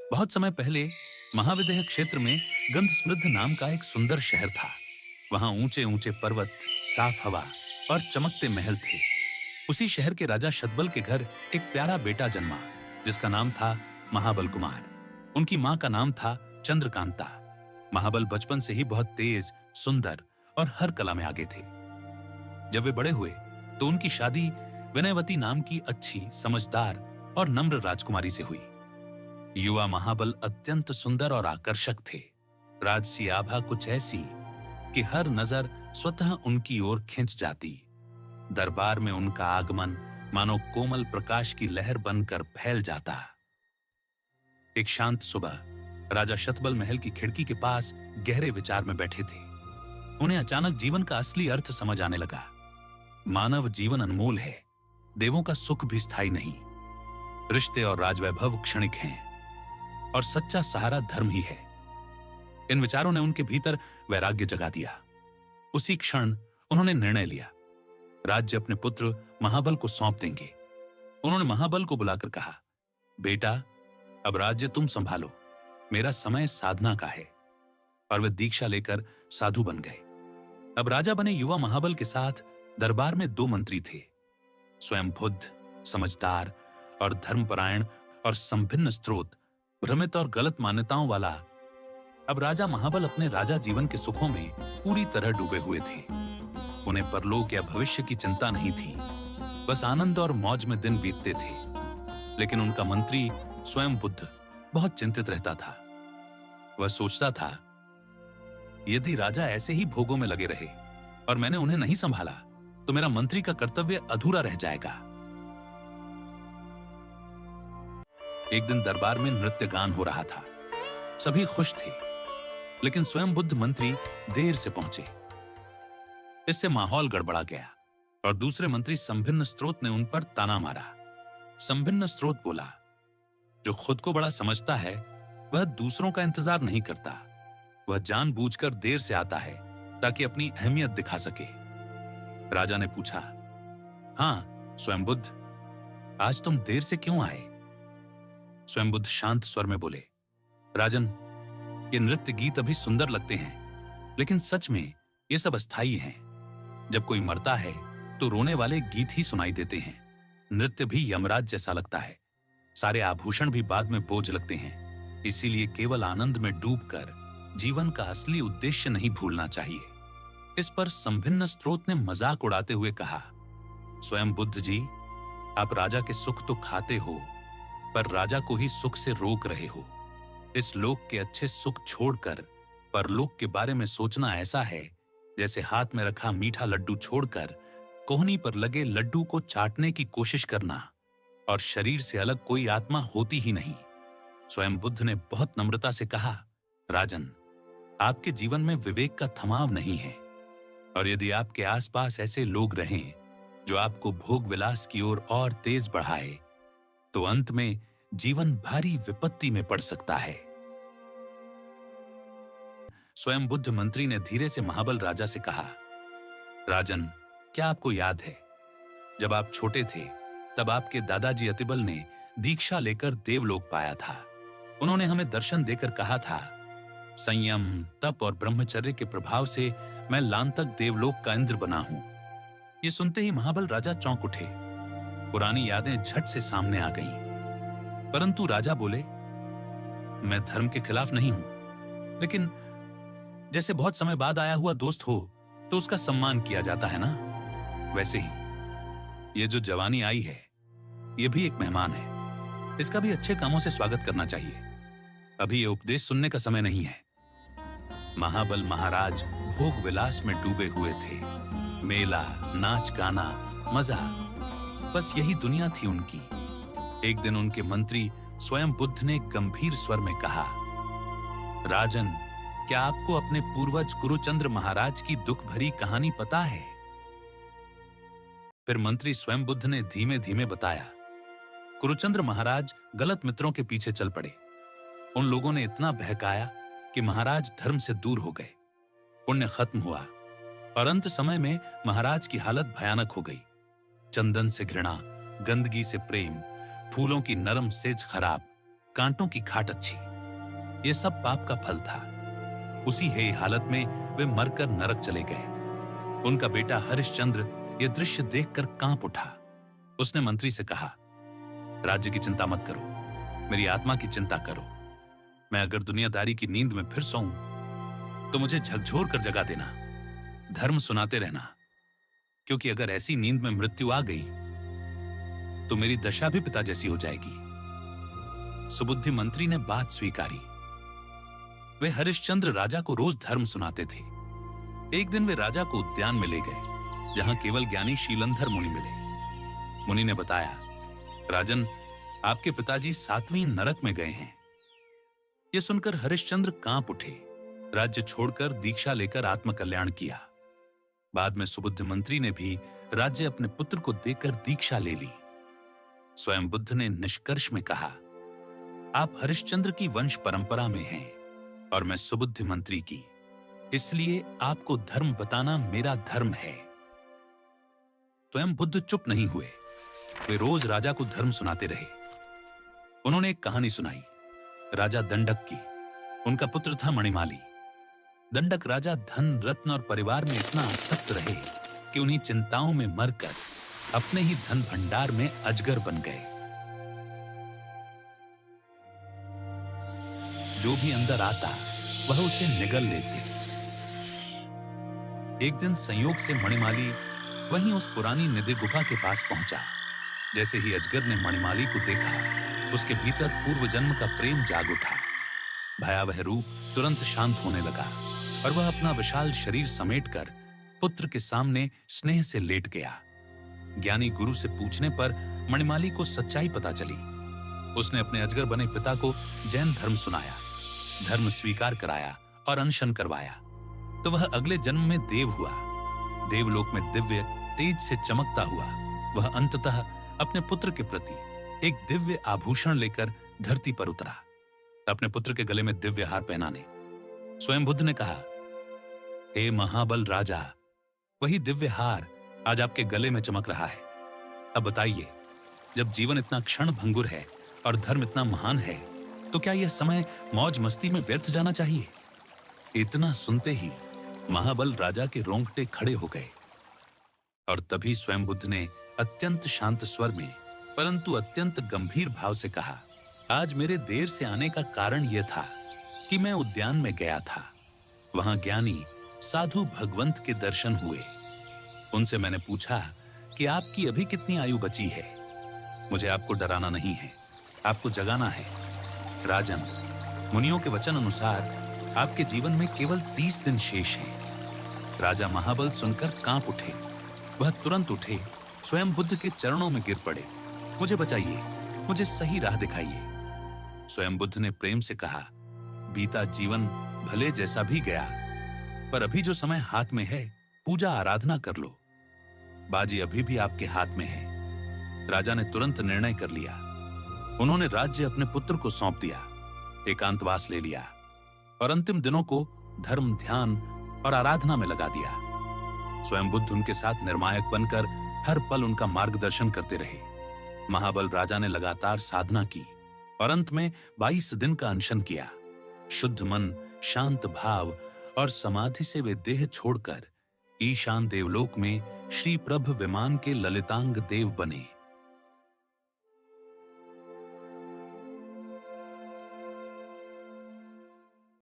बहुत समय पहले महाविदेह क्षेत्र में गंध समृद्ध नाम का एक सुंदर शहर था। वहां ऊंचे ऊंचे पर्वत, साफ हवा और चमकते महल थे। उसी शहर के राजा शतबल के घर एक प्यारा बेटा जन्मा, जिसका नाम था महाबल कुमार। उनकी मां का नाम था चंद्रकांता। महाबल बचपन से ही बहुत तेज, सुंदर और हर कला में आगे थे। जब वे बड़े हुए तो उनकी शादी विनयवती नाम की अच्छी, समझदार और नम्र राजकुमारी से हुई। युवा महाबल अत्यंत सुंदर और आकर्षक थे। राजसी आभा कुछ ऐसी कि हर नजर स्वतः उनकी ओर खिंच जाती। दरबार में उनका आगमन मानो कोमल प्रकाश की लहर बनकर फैल जाता। एक शांत सुबह राजा शतबल महल की खिड़की के पास गहरे विचार में बैठे थे। उन्हें अचानक जीवन का असली अर्थ समझ आने लगा। मानव जीवन अनमोल है, देवों का सुख भी स्थायी नहीं। रिश्ते और राजवैभव क्षणिक हैं और सच्चा सहारा धर्म ही है। इन विचारों ने उनके भीतर वैराग्य जगा दिया। उसी क्षण उन्होंने निर्णय लिया, राज्य अपने पुत्र महाबल को सौंप देंगे। उन्होंने महाबल को बुलाकर कहा, बेटा, अब राज्य तुम संभालो, मेरा समय साधना का है। और वे दीक्षा लेकर साधु बन गए। अब राजा बने युवा महाबल के साथ दरबार में 2 मंत्री थे, स्वयं बुद्ध, समझदार और धर्मपरायण, और संभिन्न स्रोत, भ्रमित और गलत मान्यताओं वाला। अब राजा महाबल अपने राजा जीवन के सुखों में पूरी तरह डूबे हुए थे। उन्हें परलोक या भविष्य की चिंता नहीं थी, बस आनंद और मौज में दिन बीतते थे। लेकिन उनका मंत्री स्वयं बुद्ध बहुत चिंतित रहता था। वह सोचता था, यदि राजा ऐसे ही भोगों में लगे रहे और मैंने उन्हें नहीं संभाला तो मेरा मंत्री का कर्तव्य अधूरा रह जाएगा। एक दिन दरबार में नृत्य गान हो रहा था। सभी खुश थे, लेकिन स्वयं बुद्ध मंत्री देर से पहुंचे। इससे माहौल गड़बड़ा गया और दूसरे मंत्री संभिन्न स्रोत ने उन पर ताना मारा। संभिन्न स्रोत बोला, जो खुद को बड़ा समझता है वह दूसरों का इंतजार नहीं करता। वह जानबूझकर देर से आता है ताकि अपनी अहमियत दिखा सके। राजा ने पूछा, हां स्वयं बुद्ध, आज तुम देर से क्यों आए? स्वयं बुद्ध शांत स्वर में बोले, राजन, ये नृत्य गीत अभी सुंदर लगते हैं, लेकिन सच में ये सब अस्थायी हैं। जब कोई मरता है तो रोने वाले गीत ही सुनाई देते हैं। नृत्य भी यमराज जैसा लगता है। सारे आभूषण भी बाद में बोझ लगते हैं। इसीलिए केवल आनंद में डूबकर जीवन का असली उद्देश्य नहीं भूलना चाहिए। इस पर संभिन्न स्रोत ने मजाक उड़ाते हुए कहा, स्वयं बुद्ध जी, आप राजा के सुख तो खाते हो, पर राजा को ही सुख से रोक रहे हो। इस लोक के अच्छे सुख छोड़कर परलोक के बारे में सोचना ऐसा है जैसे हाथ में रखा मीठा लड्डू छोड़कर कोहनी पर लगे लड्डू को चाटने की कोशिश करना, और शरीर से अलग कोई आत्मा होती ही नहीं। स्वयं बुद्ध ने बहुत नम्रता से कहा, राजन, आपके जीवन में विवेक का थमाव नहीं है, और यदि आपके आसपास ऐसे लोग रहें जो आपको भोग विलास की ओर और तेज बढ़ाए, तो अंत में जीवन भारी विपत्ति में पड़ सकता है। स्वयं बुद्ध मंत्री ने धीरे से महाबल राजा से कहा, राजन, क्या आपको याद है, जब आप छोटे थे तब आपके दादाजी अतिबल ने दीक्षा लेकर देवलोक पाया था। उन्होंने हमें दर्शन देकर कहा था, संयम, तप और ब्रह्मचर्य के प्रभाव से मैं लांतक देवलोक का इंद्र बना हूं। ये सुनते ही महाबल राजा चौंक उठे। पुरानी यादें झट से सामने आ गईं। परंतु राजा बोले, मैं धर्म के खिलाफ नहीं हूं, लेकिन जैसे बहुत समय बाद आया हुआ दोस्त हो तो उसका सम्मान किया जाता है ना, वैसे ही ये जो जवानी आई है, ये भी एक मेहमान है। इसका भी अच्छे कामों से स्वागत करना चाहिए। अभी ये उपदेश सुनने का समय नहीं है। महाबल महाराज भोग विलास में डूबे हुए थे। मेला, नाच गाना, मजा, बस यही दुनिया थी उनकी। एक दिन उनके मंत्री स्वयं बुद्ध ने गंभीर स्वर में कहा, राजन, क्या आपको अपने पूर्वज कुरुचंद्र महाराज की दुख भरी कहानी पता है? फिर मंत्री स्वयं बुद्ध ने धीमे धीमे बताया, कुरुचंद्र महाराज गलत मित्रों के पीछे चल पड़े। उन लोगों ने इतना बहकाया कि महाराज धर्म से दूर हो गए। पुण्य खत्म हुआ और अंत समय में महाराज की हालत भयानक हो गई। चंदन से घृणा, गंदगी से प्रेम, फूलों की नरम सेज खराब, कांटों की खाट अच्छी। ये सब पाप का फल था। उसी हेय हालत में वे मरकर नरक चले गए। उनका बेटा हरिश्चंद्र ये दृश्य देखकर कांप उठा। उसने मंत्री से कहा, राज्य की चिंता मत करो, मेरी आत्मा की चिंता करो। मैं अगर दुनियादारी की नींद में फिर सोऊं तो मुझे झकझोर कर जगा देना, धर्म सुनाते रहना, क्योंकि अगर ऐसी नींद में मृत्यु आ गई तो मेरी दशा भी पिता जैसी हो जाएगी। सुबुद्धि मंत्री ने बात स्वीकारी। वे हरिश्चंद्र राजा को रोज धर्म सुनाते थे। एक दिन वे राजा को उद्यान में ले गए, जहां केवल ज्ञानी शीलंधर मुनि मिले। मुनि ने बताया, राजन, आपके पिताजी 7वीं नरक में गए हैं। यह सुनकर हरिश्चंद्र कांप उठे। राज्य छोड़कर दीक्षा लेकर आत्मकल्याण किया। बाद में सुबुद्धि मंत्री ने भी राज्य अपने पुत्र को देकर दीक्षा ले ली। स्वयं बुद्ध ने निष्कर्ष में कहा, आप हरिश्चंद्र की वंश परंपरा में हैं और मैं सुबुद्धि मंत्री की, इसलिए आपको धर्म बताना मेरा धर्म है। स्वयं बुद्ध चुप नहीं हुए। वे रोज राजा को धर्म सुनाते रहे। उन्होंने एक कहानी सुनाई, राजा दंडक की। उनका पुत्र था मणिमाली। दंडक राजा धन, रत्न और परिवार में इतना आसक्त रहे कि उन्हीं चिंताओं में मरकर अपने ही धन भंडार में अजगर बन गए। जो भी अंदर आता वह उसे निगल लेते। एक दिन संयोग से मणिमाली वहीं उस पुरानी निधि गुफा के पास पहुंचा। जैसे ही अजगर ने मणिमाली को देखा, उसके भीतर पूर्व जन्म का प्रेम जाग उठा। भयावह रूप तुरंत शांत होने लगा और वह अपना विशाल शरीर समेटकर पुत्र के सामने स्नेह से लेट गया। ज्ञानी गुरु से पूछने पर मणिमाली को सच्चाई पता चली। उसने अपने अजगर बने पिता को जैन धर्म सुनाया, धर्म स्वीकार कराया और अनशन करवाया। तो वह अगले जन्म में देव हुआ। देवलोक में दिव्य तेज से चमकता हुआ वह अंततः अपने पुत्र के प्रति एक दिव्य आभूषण लेकर धरती पर उतरा, अपने पुत्र के गले में दिव्य हार पहनाने। स्वयं बुद्ध ने कहा, हे महाबल राजा, वही दिव्य हार आज आपके गले में चमक रहा है। अब बताइए, जब जीवन इतना क्षण भंगुर है और धर्म इतना महान है, तो क्या यह समय मौज मस्ती में व्यर्थ जाना चाहिए? इतना सुनते ही महाबल राजा के रोंगटे खड़े हो गए और तभी स्वयं बुद्ध ने अत्यंत शांत स्वर में परंतु अत्यंत गंभीर भाव से कहा, आज मेरे देर से आने का कारण यह था कि मैं उद्यान में गया था। वहां ज्ञानी साधु भगवंत के दर्शन हुए। उनसे मैंने पूछा कि आपकी अभी कितनी आयु बची है। मुझे आपको डराना नहीं है, आपको जगाना है। राजन, मुनियों के वचन अनुसार आपके जीवन में केवल 30 दिन शेष हैं। राजा महाबल सुनकर कांप उठे। वह तुरंत उठे, स्वयं बुद्ध के चरणों में गिर पड़े। मुझे बचाइए, मुझे सही राह दिखाइए। स्वयं बुद्ध ने प्रेम से कहा, बीता जीवन भले जैसा भी गया, पर अभी जो समय हाथ में है, पूजा आराधना कर लो। बाजी अभी भी आपके हाथ में है। राजा ने तुरंत निर्णय कर लिया। उन्होंने राज्य अपने पुत्र को सौंप दिया, एकांतवास ले लिया और अंतिम दिनों को धर्म, ध्यान और आराधना में लगा दिया। स्वयं बुद्ध उनके साथ निर्णायक बनकर हर पल उनका मार्गदर्शन करते रहे। महाबल राजा ने लगातार साधना की और अंत में 22 दिन का अनशन किया। शुद्ध मन, शांत भाव और समाधि से वे देह छोड़कर ईशान देवलोक में श्री प्रभ विमान के ललितांग देव बने।